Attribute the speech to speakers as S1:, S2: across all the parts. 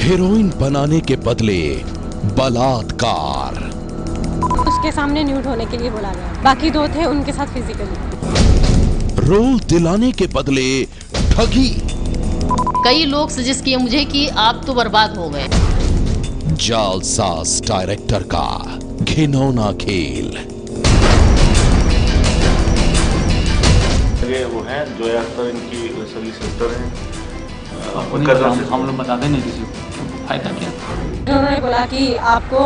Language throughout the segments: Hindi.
S1: हीरोइन बनाने के बदले बलात्कार।
S2: उसके सामने न्यूड होने के लिए बोला गया, बाकी दो थे उनके साथ फिजिकली।
S1: रोल दिलाने के बदले ठगी।
S3: कई लोग सजेस्ट किए मुझे कि आप तो बर्बाद हो गए।
S1: जालसाज डायरेक्टर का घिनौना खेल।
S4: वो हैं जोया अख्तर, इनकी सगी सिस्टर हैं।
S5: हम लोग बताते नहीं किसी को, फायदा क्या।
S2: उन्होंने बोला कि आपको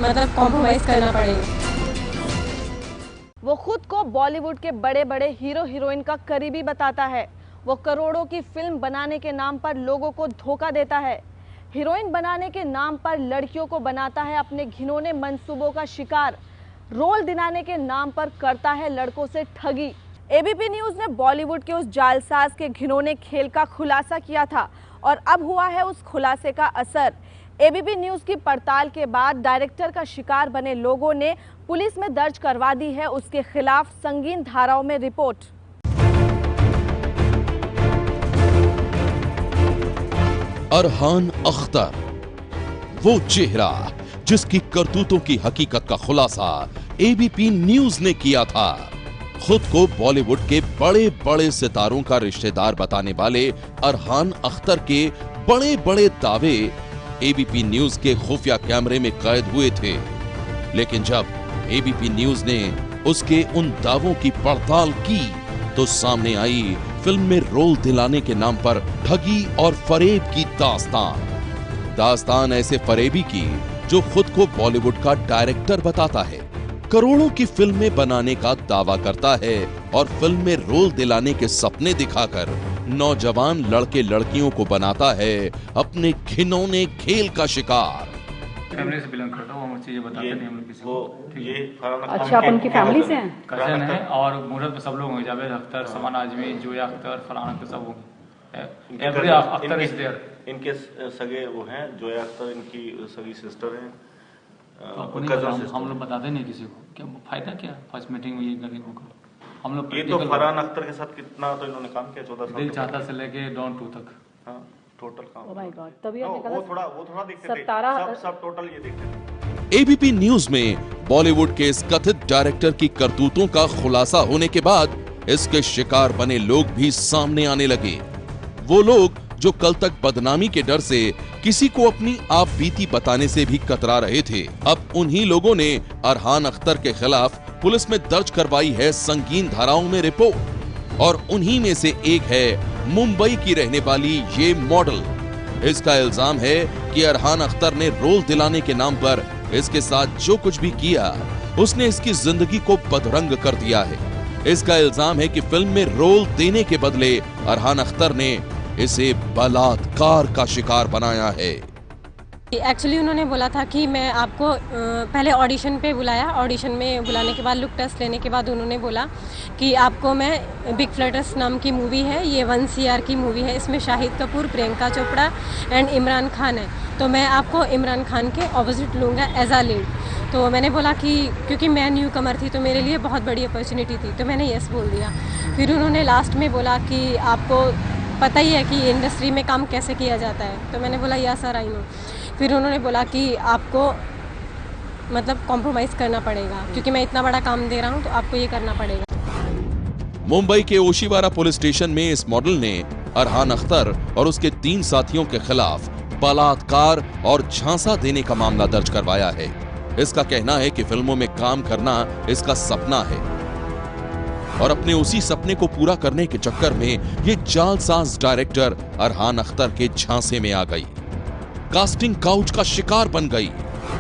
S2: मतलब कॉम्प्रोमाइज करना पड़ेगा।
S6: वो खुद को बॉलीवुड के बड़े बड़े हीरो हीरोइन का करीबी बताता है। वो करोड़ों की फिल्म बनाने के नाम पर लोगों को धोखा देता है। हीरोइन बनाने के नाम पर लड़कियों को बनाता है अपने घिनौने मंसूबों का शिकार। रोल दिलाने के नाम पर करता है लड़कों से ठगी। एबीपी न्यूज़ ने बॉलीवुड के उस जालसाज के घिनौने खेल का खुलासा किया था और अब हुआ है उस खुलासे का असर। एबीपी न्यूज़ की पड़ताल के बाद डायरेक्टर का शिकार बने लोगों ने पुलिस में दर्ज करवा दी है उसके खिलाफ संगीन धाराओं में रिपोर्ट।
S1: अरहान अख्तर, वो चेहरा जिसकी करतूतों की हकीकत का खुलासा एबीपी न्यूज़ ने किया था। खुद को बॉलीवुड के बड़े बड़े सितारों का रिश्तेदार बताने वाले अरहान अख्तर के बड़े बड़े दावे एबीपी न्यूज़ के खुफिया कैमरे में कैद हुए थे। लेकिन जब एबीपी न्यूज़ ने उसके उन दावों की पड़ताल की तो सामने आई फिल्म में रोल दिलाने के नाम पर ठगी और फरेब की दास्तान ऐसे फरेबी की जो खुद को बॉलीवुड का डायरेक्टर बताता है, करोड़ों की फिल्में बनाने का दावा करता है और फिल्म में रोल दिलाने के सपने दिखाकर नौजवान लड़के लड़कियों को बनाता है अपने घिनौने खेल का शिकार।
S5: फैमिली से बिलोंग करता हूँ, हम चीजें बताते नहीं हम लोग किसी को।
S4: ये
S6: अच्छा, आप उनकी फैमिली से हैं?
S5: कजन है और मुहूर्त में सब लोग होंगे, जावेद अख्तर, समान आजमी, जोया अख्तर, फरहान अख्तर, सब होंगे। Every Akhtar is there.
S4: इनके सगे वो हैं जोया अख्तर, इनकी सगी सिस्टर हैं।
S5: हम लोग बताते नहीं किसी को, क्या फायदा क्या। फर्स्ट मीटिंग हुई गरीबों का, हम लोग
S4: ये तो फरहान अख्तर के साथ कितना तो इन्होंने काम किया, 14 साल
S5: दिल चाहता से लेके डॉन 2 तक।
S4: हाँ, टोटल काम।
S6: ओह माय गॉड, तभी आपने कहा
S4: वो थोड़ा देखते थे, सब टोटल ये देखते थे।
S1: एबीपी न्यूज़ में बॉलीवुड के इस कथित डायरेक्टर की करतूतों का खुलासा होने के बाद इसके शिकार बने लोग भी सामने आने लगे। वो लोग जो कल तक बदनामी के डर से किसी को अपनी आप बीती बताने से भी कतरा रहे थे, अब उन्हीं लोगों ने अरहान अख्तर के खिलाफ पुलिस में दर्ज करवाई है संगीन धाराओं में रिपोर्ट। और उन्हीं में से एक है मुंबई की रहने वाली ये मॉडल। इसका इल्जाम है कि अरहान अख्तर ने रोल दिलाने के नाम पर इसके साथ जो कुछ भी किया उसने इसकी जिंदगी को बदरंग कर दिया है। इसका इल्जाम है कि फिल्म में रोल देने के बदले अरहान अख्तर ने इसे बलात्कार का शिकार बनाया है।
S2: एक्चुअली उन्होंने बोला था कि मैं आपको पहले ऑडिशन पे बुलाया, ऑडिशन में बुलाने के बाद लुक टेस्ट लेने के बाद उन्होंने बोला कि आपको मैं बिग फ्लटर्स नाम की मूवी है, ये 1 CR की मूवी है, इसमें शाहिद कपूर, प्रियंका चोपड़ा एंड इमरान खान है, तो मैं आपको इमरान खान के ऑपोजिट लूँगा एज अ लीड। तो मैंने बोला कि क्योंकि मैं न्यू कमर थी तो मेरे लिए बहुत बड़ी अपॉर्चुनिटी थी, तो मैंने यस बोल दिया। फिर उन्होंने लास्ट में बोला कि आपको पता ही है कि इंडस्ट्री में काम कैसे किया जाता है, तो मैंने बोला यस सर आई नो। फिर उन्होंने बोला कि आपको मतलब कॉम्प्रोमाइज़ करना पड़ेगा क्योंकि मैं इतना बड़ा काम दे रहा हूँ तो आपको ये करना पड़ेगा।
S1: मुंबई के ओशिवारा पुलिस स्टेशन में इस मॉडल ने अरहान अख्तर और उसके 3 साथियों के खिलाफ बलात्कार और झांसा देने का मामला दर्ज करवाया है। इसका कहना है कि फिल्मों में काम करना इसका सपना है और अपने उसी सपने को पूरा करने के चक्कर में ये जालसाज डायरेक्टर अरहान अख्तर के झांसे में आ गई, कास्टिंग काउच का शिकार बन गई।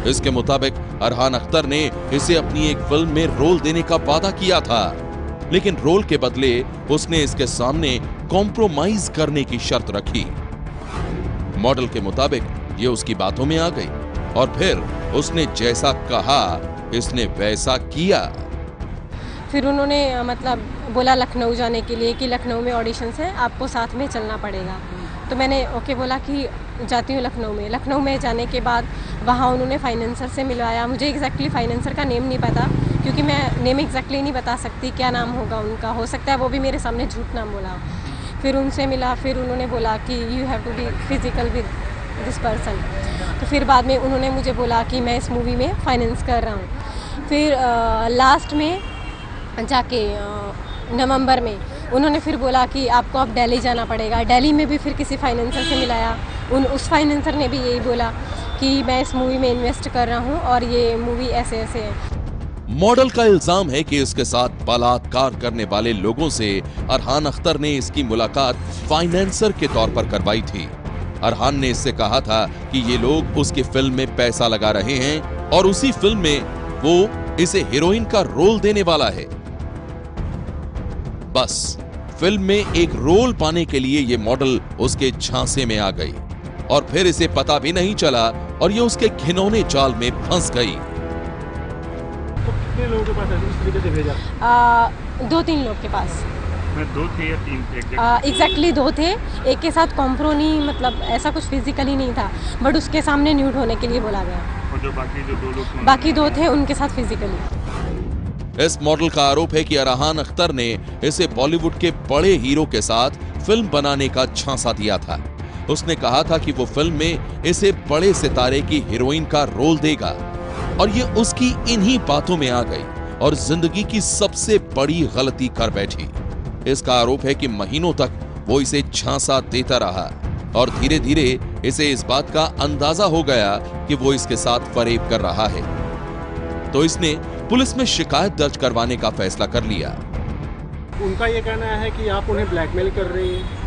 S1: इसके मुताबिक अरहान अख्तर ने इसे अपनी एक फिल्म में रोल देने का वादा किया था, लेकिन रोल के बदले उसने इसके सामने कॉम्प्रोमाइज करने की शर्त रखी। मॉडल के मुताबिक ये उसकी बातों में आ गई और फिर उसने जैसा कहा इसने वैसा किया।
S2: फिर उन्होंने मतलब बोला लखनऊ जाने के लिए कि लखनऊ में ऑडिशंस है, आपको साथ में चलना पड़ेगा। तो मैंने ओके बोला कि जाती हूँ लखनऊ में। लखनऊ में जाने के बाद वहाँ उन्होंने फाइनेंसर से मिलवाया। मुझे एग्जैक्टली फाइनेंसर का नेम नहीं पता क्योंकि मैं नेम एग्जैक्टली नहीं बता सकती क्या नाम होगा उनका, हो सकता है वो भी मेरे सामने झूठ नाम बोला। फिर उनसे मिला, फिर उन्होंने बोला कि you have to be physical with this person. तो फिर बाद में उन्होंने मुझे बोला कि मैं इस मूवी में फाइनेंस कर रहा हूँ। फिर लास्ट में जाके नवंबर में उन्होंने फिर बोला कि आपको अब दिल्ली जाना पड़ेगा। दिल्ली में भी फिर किसी फाइनेंसर से मिलाया, उस फाइनेंसर ने भी यही बोला कि मैं इस मूवी में इन्वेस्ट कर रहा हूँ और ये मूवी ऐसे ऐसे है।
S1: मॉडल का इल्जाम है कि इसके साथ बलात्कार करने वाले लोगों से अरहान अख्तर ने इसकी मुलाकात फाइनेंसर के तौर पर करवाई थी। अरहान ने इससे कहा था कि ये लोग उसकी फिल्म में पैसा लगा रहे हैं और उसी फिल्म में वो इसे हीरोइन का रोल देने वाला है। बस फिल्म में एक रोल पाने के लिए ये मॉडल उसके झांसे में आ गई और फिर इसे पता भी नहीं चला और ये उसके घिनौने जाल में फंस गई।
S7: तो कितने लोगों के पास ऐसे इस तरीके से भेजा?
S2: 2-3 लोग के पास।
S7: मैं 2 थे या 3 थे?
S2: एग्जैक्टली 2 थे। एक के साथ कॉम्प्रो नहीं, मतलब ऐसा कुछ फिजिकली नहीं था, बट उसके सामने न्यूड होने के लिए बोला गया।
S7: और जो बाकी 2 लोग थे?
S2: बाकी 2 थे, उनके साथ फिजिकली।
S1: इस मॉडल का आरोप है कि अरहान अख्तर ने इसे बॉलीवुड के बड़े हीरो के साथ फिल्म बनाने का झांसा दिया था। उसने कहा था कि वो फिल्म में इसे बड़े सितारे की हीरोइन का रोल देगा और ये उसकी इन्हीं बातों में आ गई और जिंदगी की सबसे बड़ी गलती कर बैठी। इसका आरोप है कि महीनों तक वो इसे झांसा देता रहा और धीरे धीरे इसे इस बात का अंदाजा हो गया कि वो इसके साथ फरेब कर रहा है, तो इसने पुलिस में शिकायत दर्ज करवाने का फैसला कर लिया।
S7: उनका ये कहना है कि आप उन्हें ब्लैकमेल कर रही हैं।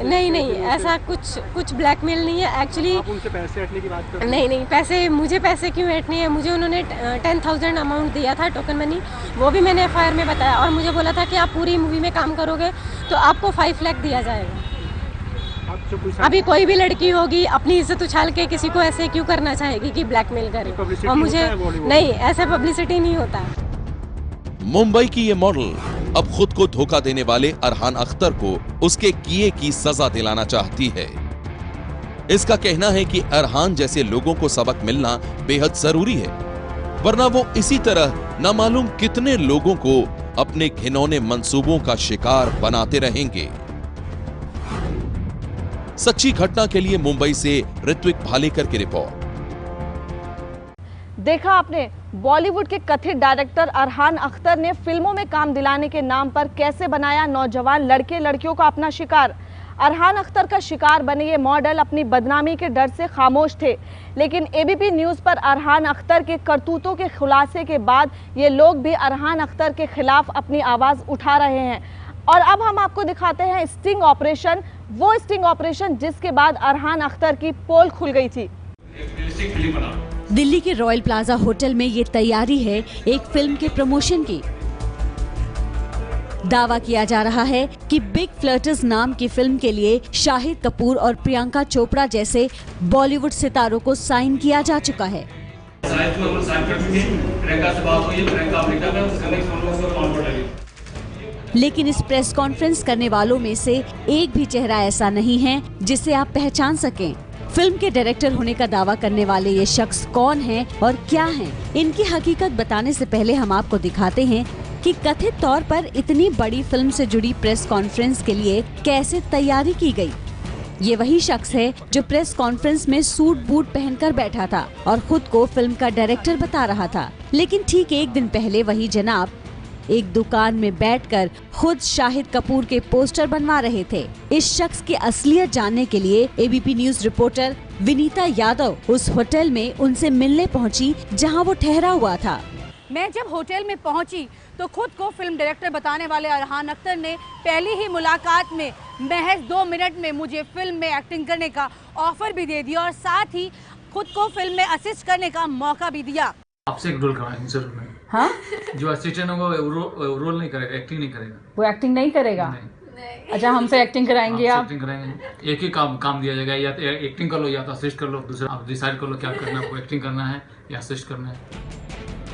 S2: नहीं, ऐसा कुछ ब्लैकमेल नहीं है एक्चुअली।
S7: आप उनसे पैसे हटने की बात कर रहे
S2: हैं? नहीं, पैसे मुझे पैसे क्यों हटने हैं? मुझे उन्होंने 10,000 अमाउंट दिया था टोकन मनी, वो भी मैंने FIR में बताया और मुझे बोला था कि आप पूरी मूवी में काम करोगे तो आपको 5 लाख दिया जाएगा। अभी कोई भी लड़की होगी अपनी इज्जत उछाल के किसी को ऐसे क्यों करना चाहेगी कि ब्लैकमेल करे? और मुझे नहीं, ऐसे पब्लिसिटी नहीं होता।
S1: मुंबई की ये मॉडल अब खुद को धोखा देने वाले अरहान अख्तर को उसके किए की सजा दिलाना चाहती है। इसका कहना है कि अरहान जैसे लोगों को सबक मिलना बेहद जरूरी है, वरना वो इसी तरह न मालूम कितने लोगों को अपने घिनौने मंसूबों का शिकार बनाते रहेंगे। सच्ची घटना के लिए मुंबई से ऋत्विक भालेकर की रिपोर्ट।
S6: देखा आपने, बॉलीवुड के कथित डायरेक्टर अरहान अख्तर ने फिल्मों में काम दिलाने के नाम पर कैसे बनाया नौजवान लड़के लड़कियों का अपना शिकार। अरहान अख्तर का शिकार बने ये मॉडल अपनी बदनामी के डर से खामोश थे, लेकिन ABP न्यूज़ पर अरहान अख्तर के करतूतों के खुलासे के बाद ये लोग भी अरहान अख्तर के खिलाफ अपनी आवाज़ उठा रहे हैं। और अब हम आपको दिखाते हैं स्टिंग ऑपरेशन, वो स्टिंग ऑपरेशन जिसके बाद अरहान अख्तर की पोल खुल गई थी।
S8: दिल्ली के रॉयल प्लाजा होटल में ये तैयारी है एक फिल्म के प्रमोशन की। दावा किया जा रहा है कि बिग फ्लर्टर्स नाम की फिल्म के लिए शाहिद कपूर और प्रियंका चोपड़ा जैसे बॉलीवुड सितारों को साइन किया जा चुका है। लेकिन इस प्रेस कॉन्फ्रेंस करने वालों में से एक भी चेहरा ऐसा नहीं है जिसे आप पहचान सकें। फिल्म के डायरेक्टर होने का दावा करने वाले ये शख्स कौन हैं और क्या हैं? इनकी हकीकत बताने से पहले हम आपको दिखाते हैं कि कथित तौर पर इतनी बड़ी फिल्म से जुड़ी प्रेस कॉन्फ्रेंस के लिए कैसे तैयारी की गई। ये वही शख्स है जो प्रेस कॉन्फ्रेंस में सूट बूट पहनकर बैठा था और खुद को फिल्म का डायरेक्टर बता रहा था, लेकिन ठीक एक दिन पहले वही जनाब एक दुकान में बैठकर खुद शाहिद कपूर के पोस्टर बनवा रहे थे। इस शख्स की असलियत जानने के लिए ABP news reporter Vinita Yadav उस होटल में उनसे मिलने पहुंची जहां वो ठहरा हुआ था।
S9: मैं जब होटल में पहुंची तो खुद को फिल्म डायरेक्टर बताने वाले अरहान अख्तर ने पहली ही मुलाकात में महज 2 मिनट में मुझे फिल्म में एक्टिंग करने का ऑफर भी दे दिया और साथ ही खुद को फिल्म में असिस्ट करने का मौका भी दिया।
S5: आपसे एक रोल करवाएंगे जरूर में।
S9: हाँ?
S5: जो असिस्टेंट होगा वो रोल नहीं करेगा, एक्टिंग नहीं करेगा।
S9: वो एक्टिंग नहीं करेगा? नहीं। अच्छा, हमसे एक्टिंग कराएंगे आप?
S5: एक्टिंग कराएंगे, एक ही काम दिया जाएगा, या तो एक्टिंग कर लो या तो असिस्ट कर लो, दूसरा आप डिसाइड कर लो क्या करना है, आपको एक्टिंग करना है या असिस्ट करना है।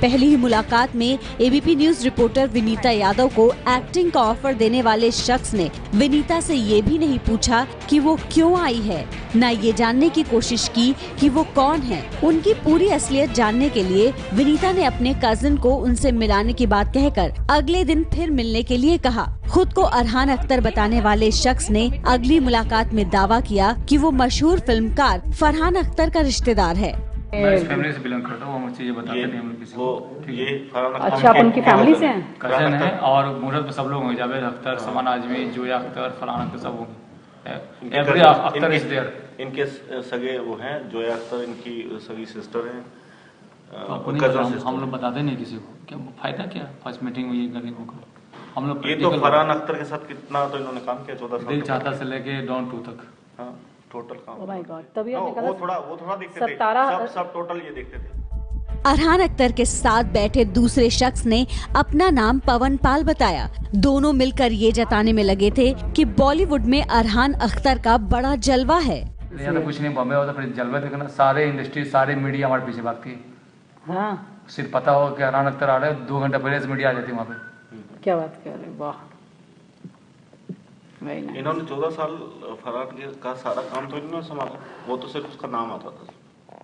S8: पहली ही मुलाकात में ABP news reporter Vinita Yadav को एक्टिंग का ऑफर देने वाले शख्स ने विनीता से ये भी नहीं पूछा कि वो क्यों आई है, न ये जानने की कोशिश की कि वो कौन है। उनकी पूरी असलियत जानने के लिए विनीता ने अपने कजिन को उनसे मिलाने की बात कहकर अगले दिन फिर मिलने के लिए कहा। खुद को अरहान अख्तर बताने वाले शख्स ने अगली मुलाकात में दावा किया कि वो मशहूर फिल्मकार फरहान अख्तर का रिश्तेदार है।
S5: मैं इस फैमिली से बिलोंग करता हूँ, वो मुझे ये बताते नहीं हम लोग किसी को।
S4: ये
S9: अच्छा, आप उनकी फैमिली से हैं?
S5: कजन है और मुहूर्त में सब लोग होंगे, जावेद अख्तर, समान आजमी, जोया अख्तर, फरहान अख्तर सब होंगे। Every Akhtar is there.
S4: इनके सगे वो हैं, जोया अख्तर इनकी सगी सिस्टर हैं।
S5: हम लोग बताते नहीं किसी को, क्या फायदा, क्या फर्स्ट मीटिंग में ये करने को। हम लोग
S4: ये तो फरहान अख्तर के साथ कितना तो इन्होंने काम किया, 14 साल।
S5: दिल चाहता से लेके डॉन 2 तक।
S4: हाँ, टोटल काम।
S9: ओह माय गॉड, तभी
S4: वो
S9: आपने कहा
S4: थोड़ा देखते थे, सब टोटल ये देखते थे।
S8: अरहान अख्तर के साथ बैठे दूसरे शख्स ने अपना नाम पवन पाल बताया। दोनों मिलकर ये जताने में लगे थे कि बॉलीवुड में अरहान अख्तर का बड़ा जलवा है।
S5: यहाँ तो कुछ नहीं, बॉम्बे होता फिर जलवा देखना, सारे इंडस्ट्री सारे मीडिया हमारे पीछे भागती है।
S9: हाँ,
S5: सिर्फ पता हो कि अरहान अख्तर आ रहा है, 2 घंटे पहले से मीडिया आ जाती है वहाँ पे।
S9: क्या बात कर रहे हैं, वाह।
S4: इन्होंने 14 साल फरहान का सारा काम तो इन्होंने संभाला, वो तो सिर्फ उसका नाम आता था।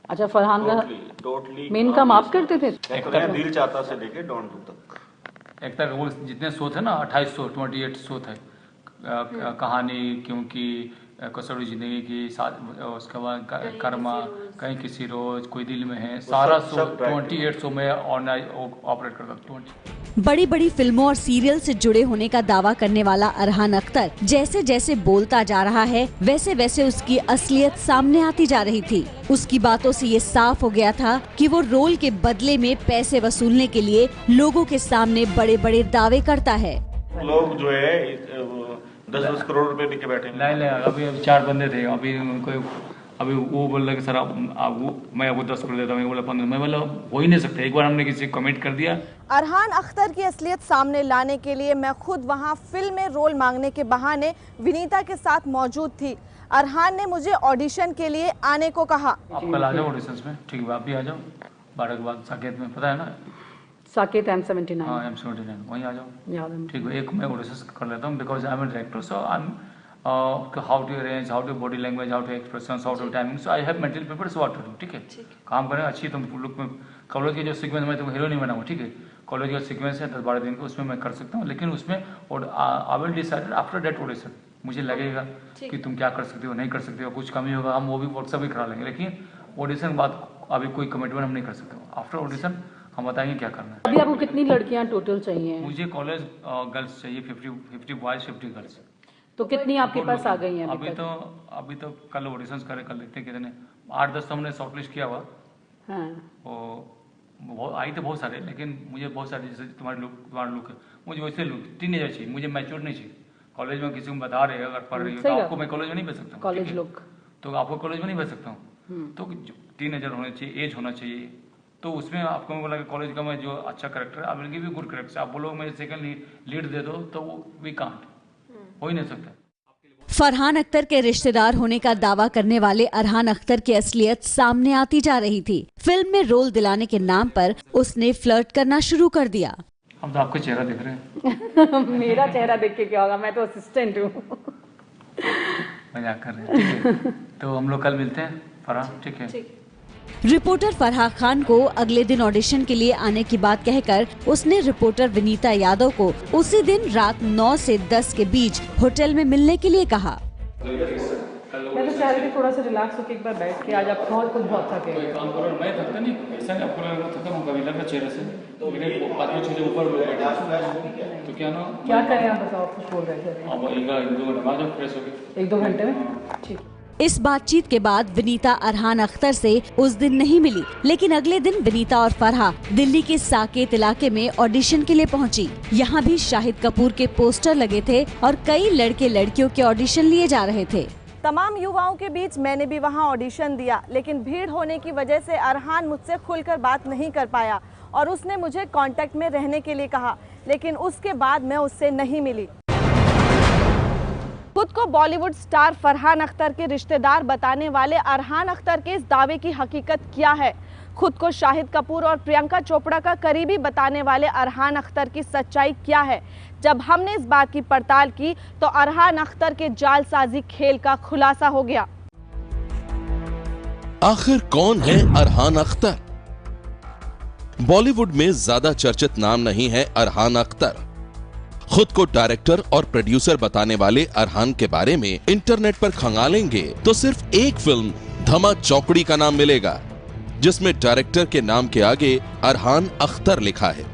S9: अच्छा, फरहान का
S4: टोटली
S9: मेन काम आप करते थे?
S4: दिल चाहता से लेके डॉन 2 तक।
S5: एक तक वो जितने शो थे ना, 28 शो थे। कहानी, क्योंकि कसौड़ी जिंदगी की, उसके बाद कर्मा, कहीं किसी रोज, कोई दिल में है, सारा शो 28 शो में ऑपरेट करता था।
S8: बड़ी बड़ी फिल्मों और सीरियल से जुड़े होने का दावा करने वाला अरहान अख्तर जैसे जैसे बोलता जा रहा है, वैसे वैसे उसकी असलियत सामने आती जा रही थी। उसकी बातों से ये साफ हो गया था कि वो रोल के बदले में पैसे वसूलने के लिए लोगों के सामने बड़े बड़े दावे करता है।
S4: लोग जो है 10-10 करोड़ रुपए लेके बैठे हैं।
S5: नहीं, अभी 4 बंदे थे, अभी उनको अभी वो बोल रहे कि सर मैं आपको 10 करोड़ देता हूँ, बोला 15। मैं बोला हो ही नहीं सकता, एक बार हमने किसी को कमेंट कर दिया।
S6: अरहान अख्तर की असलियत सामने लाने के लिए मैं खुद वहां फिल्म में रोल मांगने के बहाने विनीता के साथ मौजूद थी। अरहान ने मुझे ऑडिशन के लिए आने को कहा।
S5: आप कल आ जाओ ऑडिशंस में, ठीक है? आप भी आ जाओ 12 के बाद साकेत में, पता है ना?
S9: साकेत M79।
S5: हाँ, M79 वहीं आ जाओ, ठीक है? एक मैं ऑडिशंस कर लेता हूँ, because I am a director, so I am how to arrange, how to body language, how to expressions, how to timing, so I have mental papers what to do, ठीक है? काम करें अच्छी, तुम लुक में कॉलेज के जो सीक्वेंस मैं तुमको हीरो नहीं बनाऊँ, ठीक है? कॉलेज का सीक्वेंस है 10-12 दिन का, उसमें मैं कर सकता हूँ, लेकिन उसमें I will decide after that audition. मुझे लगेगा कि तुम क्या कर सकते हो, नहीं कर सकते हो, कुछ कमी होगा, हम वो भी व्हाट्सएप भी करा लेंगे, लेकिन ऑडिशन बाद अभी कोई कमिटमेंट हम नहीं कर सकते। आफ्टर ऑडिशन हम बताएंगे क्या करना है।
S9: अभी आपको कितनी लड़कियां टोटल चाहिए?
S5: मुझे कॉलेज गर्ल्स चाहिए, 50 बॉयज 50 गर्ल्स।
S9: तो कितनी आपके पास आ गई हैं
S5: अभी तो कल ऑडिशंस करें, कल देखते हैं कितने, 8-10 तो हमने शॉर्टलिस्ट किया हुआ। हाँ, आई तो बहुत सारे, लेकिन मुझे बहुत सारे, जैसे तुम्हारा लुक है, मुझे वैसे लुक टीनेजर चाहिए, मुझे मैच्योर नहीं चाहिए। कॉलेज में किसी को बता रहे अगर पढ़ रही हो तो आपको मैं कॉलेज में नहीं भेज सकता हूँ,
S9: कॉलेज लुक
S5: तो आपको कॉलेज में नहीं भेज सकता हूँ। तो टीनेजर होना चाहिए, एज होना चाहिए, तो उसमें आपको मैं बोला कि कॉलेज का मैं जो अच्छा character, I will give you good character. आप बोलो मुझे सेकंड लीड दे दो, तो वो वी कांट, हो ही नहीं सकता।
S8: फरहान अख्तर के रिश्तेदार होने का दावा करने वाले अरहान अख्तर की असलियत सामने आती जा रही थी। फिल्म में रोल दिलाने के नाम पर उसने फ्लर्ट करना शुरू कर दिया।
S5: हम तो आपका चेहरा देख रहे हैं।
S9: मेरा चेहरा देख के क्या होगा, मैं तो असिस्टेंट हूँ।
S5: मजाक कर रहे हैं, ठीक है? तो हम लोग कल मिलते हैं फरहान, ठीक है?
S8: रिपोर्टर फरहान खान को अगले दिन ऑडिशन के लिए आने की बात कहकर उसने रिपोर्टर विनीता यादव को उसी दिन रात 9 से 10 के बीच होटल में मिलने के लिए कहा।
S9: मैं तो चाह रही थी थोड़ा सा रिलैक्स होकर एक बार बैठ के, आज आप बहुत थके।
S5: कोई काम करो, मैं थकता नहीं, ऐसा नहीं आपको लगा थका हूँ, कभी लगा चेहरे से, तो मेरे आदमी छोटे ऊपर तो क्या ना,
S9: क्या करें आप बताओ, कुछ बोल रहे थे?
S5: अब 1-2 घंटे बाद जब फ्रेश हो गए,
S9: 1-2 घंटे में, ठीक।
S8: इस बातचीत के बाद विनीता अरहान अख्तर से उस दिन नहीं मिली, लेकिन अगले दिन विनीता और फरहान दिल्ली के साकेत इलाके में ऑडिशन के लिए पहुंची। यहाँ भी शाहिद कपूर के पोस्टर लगे थे और कई लड़के लड़कियों के ऑडिशन लिए जा रहे थे।
S6: तमाम युवाओं के बीच मैंने भी वहां ऑडिशन दिया, लेकिन भीड़ होने की वजह से अरहान मुझसे खुलकर बात नहीं कर पाया और उसने मुझे कांटेक्ट में रहने के लिए कहा, लेकिन उसके बाद मैं उससे नहीं मिली। खुद को बॉलीवुड स्टार फरहान अख्तर के रिश्तेदार बताने वाले अरहान अख्तर के इस दावे की हकीकत क्या है? खुद को शाहिद कपूर और प्रियंका चोपड़ा का करीबी बताने वाले अरहान अख्तर की सच्चाई क्या है? जब हमने इस बात की पड़ताल की तो अरहान अख्तर के जालसाजी खेल का खुलासा हो गया।
S1: आखिर कौन है अरहान अख्तर? बॉलीवुड में ज्यादा चर्चित नाम नहीं है अरहान अख्तर। खुद को डायरेक्टर और प्रोड्यूसर बताने वाले अरहान के बारे में इंटरनेट पर खंगालेंगे तो सिर्फ एक फिल्म धमा चौकड़ी का नाम मिलेगा, जिसमें डायरेक्टर के नाम के आगे अरहान अख्तर लिखा है।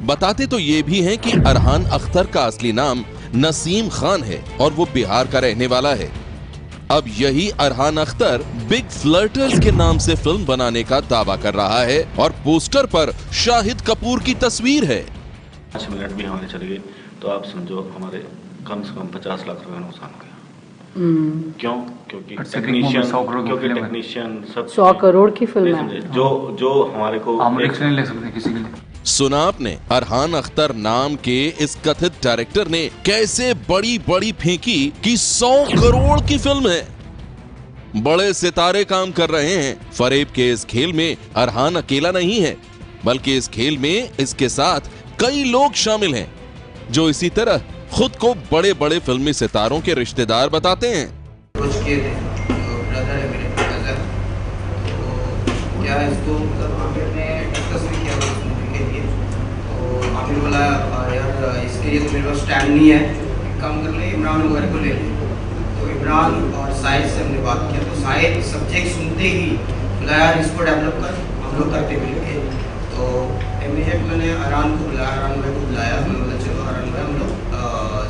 S1: बताते तो ये भी हैं कि अरहान अख्तर का असली नाम नसीम खान है और वो बिहार का रहने वाला है। अब यही अरहान अख्तर बिग फ्लर्टर्स के नाम से फिल्म बनाने का दावा कर रहा है और पोस्टर पर शाहिद कपूर की तस्वीर है।
S4: 5 मिनट भी हमारे चले गए तो आप समझो हमारे कम से कम 50 लाख रुपए का नुकसान हो गया। क्यों? क्योंकि टेक्नीशियन सब
S9: 100 करोड़ की फिल्म है
S4: जो हमारे को
S5: हम रिस्क नहीं ले सकते किसी के लिए।
S1: सुना आपने, अरहान अख्तर नाम के इस कथित डायरेक्टर ने कैसे बड़ी बड़ी फेंकी कि 100 करोड़ की फिल्म है। बड़े सितारे काम कर रहे हैं। फरेब के इस खेल में अरहान अकेला नहीं है, बल्कि इस खेल में इसके साथ कई लोग शामिल हैं जो इसी तरह खुद को बड़े बड़े फिल्मी सितारों के रिश्तेदार बताते हैं।
S10: क्या इसको आमिर ने डिस्कस भी किया उस मूवी के लिए, तो आमिर बोला यार इसके लिए तो मेरे पास टाइम नहीं है, एक काम कर ले इमरान वगैरह को ले ले। तो इमरान और साहिद से हमने बात किया तो साहिद सब्जेक्ट सुनते ही बोला यार इसको डेवलप कर, हम लोग करते मिलके। तो इमीडिएट मैंने अरहान को बुलाया, अरहान भाई को बुलाया, मैं बोला चलो अरहान भाई हम लोग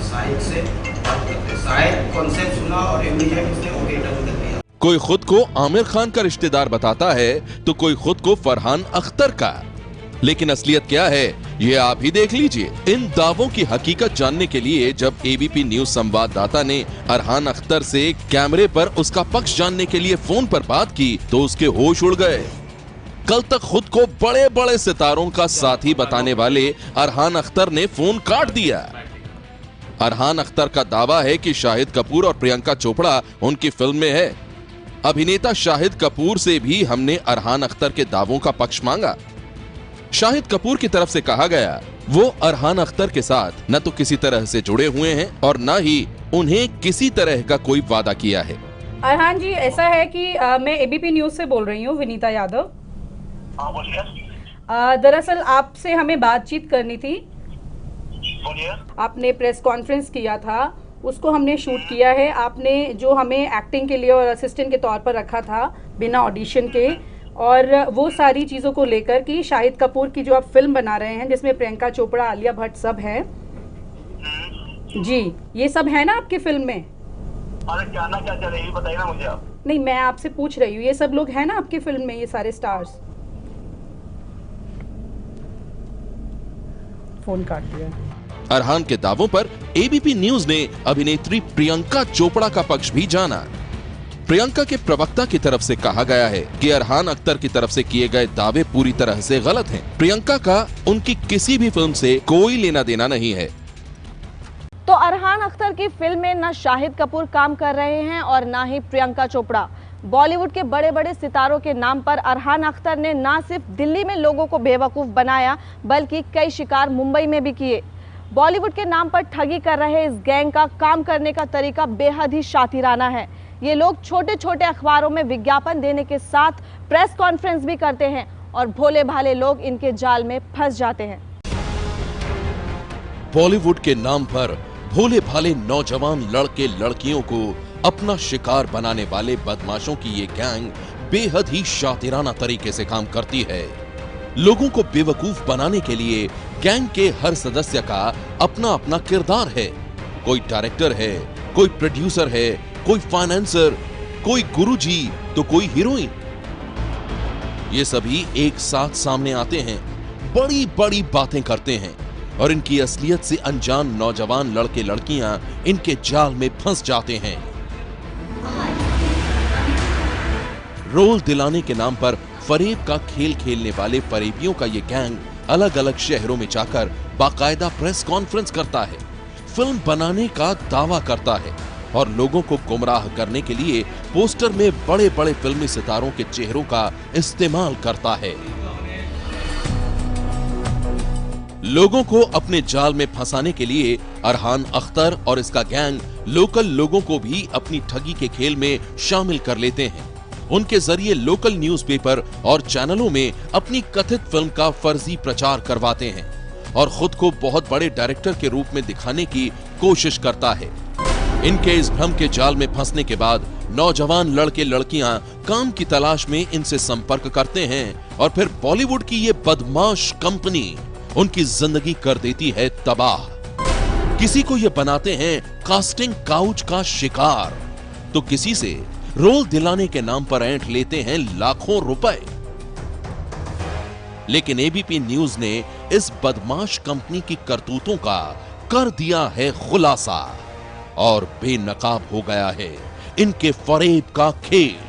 S10: साहिद से बात करते। साहिद कॉन्सेप्ट सुना और इमीडिएट उसने ओके डन कर दिया।
S1: कोई खुद को आमिर खान का रिश्तेदार बताता है तो कोई खुद को फरहान अख्तर का, लेकिन असलियत क्या है ये आप ही देख लीजिए। इन दावों की हकीकत जानने के लिए जब एबीपी न्यूज संवाददाता ने अरहान अख्तर से कैमरे पर उसका पक्ष जानने के लिए फोन पर बात की तो उसके होश उड़ गए। कल तक खुद को बड़े बड़े सितारों का साथी बताने वाले अरहान अख्तर ने फोन काट दिया। अरहान अख्तर का दावा है कि शाहिद कपूर और प्रियंका चोपड़ा उनकी फिल्म में है। अभिनेता शाहिद कपूर से भी हमने अरहान अख्तर के दावों का पक्ष मांगा। शाहिद कपूर की तरफ से कहा गया वो अरहान अख्तर के साथ न तो किसी तरह से जुड़े हुए हैं और न ही उन्हें किसी तरह का कोई वादा किया है।
S9: अरहान जी, ऐसा है कि मैं एबीपी न्यूज से बोल रही हूँ, विनीता यादव। दरअसल आपसे हमें बातचीत करनी थी। आपने प्रेस कॉन्फ्रेंस किया था, उसको हमने शूट किया है। आपने जो हमें एक्टिंग के लिए और असिस्टेंट के तौर पर रखा था बिना ऑडिशन के, और वो सारी चीज़ों को लेकर कि शाहिद कपूर की जो आप फिल्म बना रहे हैं जिसमें प्रियंका चोपड़ा, आलिया भट्ट सब है जी, ये सब है ना आपकी फिल्म में?
S11: अरे जानना क्या चाह रही है बताइए ना मुझे आप।
S9: नहीं, मैं आपसे पूछ रही हूँ ये सब लोग हैं ना आपकी फिल्म में, ये सारे स्टार्स? फोन काट दिया।
S1: अरहान के दावों पर एबीपी न्यूज ने अभिनेत्री प्रियंका चोपड़ा का पक्ष भी जाना। प्रियंका के प्रवक्ता की तरफ से कहा गया है कि अरहान अख्तर की तरफ से किए गए दावे पूरी तरह से गलत हैं। प्रियंका का उनकी किसी भी फिल्म से कोई लेना देना नहीं है।
S6: तो अरहान अख्तर की फिल्म में न शाहिद कपूर काम कर रहे हैं और न ही प्रियंका चोपड़ा। बॉलीवुड के बड़े बड़े सितारों के नाम पर अरहान अख्तर ने न सिर्फ दिल्ली में लोगों को बेवकूफ बनाया बल्कि कई शिकार मुंबई में भी किए। बॉलीवुड के नाम पर ठगी कर रहे इस गैंग का काम करने का तरीका बेहद ही शातिराना है। ये लोग छोटे छोटे अखबारों में विज्ञापन देने के साथ प्रेस कॉन्फ्रेंस भी करते हैं और भोले भाले लोग इनके जाल में फंस जाते हैं।
S1: बॉलीवुड के नाम पर भोले भाले नौजवान लड़के लड़कियों को अपना शिकार बनाने वाले बदमाशों की ये गैंग बेहद ही शातिराना तरीके से काम करती है। लोगों को बेवकूफ बनाने के लिए गैंग के हर सदस्य का अपना अपना किरदार है। कोई डायरेक्टर है, कोई प्रोड्यूसर है, कोई फाइनेंसर, कोई गुरुजी तो कोई हीरोइन। ये सभी एक साथ सामने आते हैं, बड़ी बड़ी बातें करते हैं और इनकी असलियत से अनजान नौजवान लड़के लड़कियां इनके जाल में फंस जाते हैं। रोल दिलाने के नाम पर फरेब का खेल खेलने वाले फरेबियों का ये गैंग अलग अलग शहरों में जाकर बाकायदा प्रेस कॉन्फ्रेंस करता है, फिल्म बनाने का दावा करता है और लोगों को गुमराह करने के लिए पोस्टर में बड़े बड़े फिल्मी सितारों के चेहरों का इस्तेमाल करता है। लोगों को अपने जाल में फंसाने के लिए अरहान अख्तर और इसका गैंग लोकल लोगों को भी अपनी ठगी के खेल में शामिल कर लेते हैं। उनके जरिए लोकल न्यूज़पेपर और चैनलों में अपनी कथित फिल्म का फर्जी प्रचार करवाते हैं और खुद को बहुत बड़े डायरेक्टर के रूप में दिखाने की कोशिश करता है। इनके इस भ्रम के जाल में फंसने के बाद नौजवान लड़के लड़कियां काम की तलाश में इनसे संपर्क करते हैं और फिर बॉलीवुड की ये बदमाश कंपनी उनकी जिंदगी कर देती है तबाह। किसी को ये बनाते हैं कास्टिंग काउच का शिकार, तो किसी से रोल दिलाने के नाम पर ऐंठ लेते हैं लाखों रुपए। लेकिन एबीपी न्यूज ने इस बदमाश कंपनी की करतूतों का कर दिया है खुलासा और बेनकाब हो गया है इनके फरेब का खेल।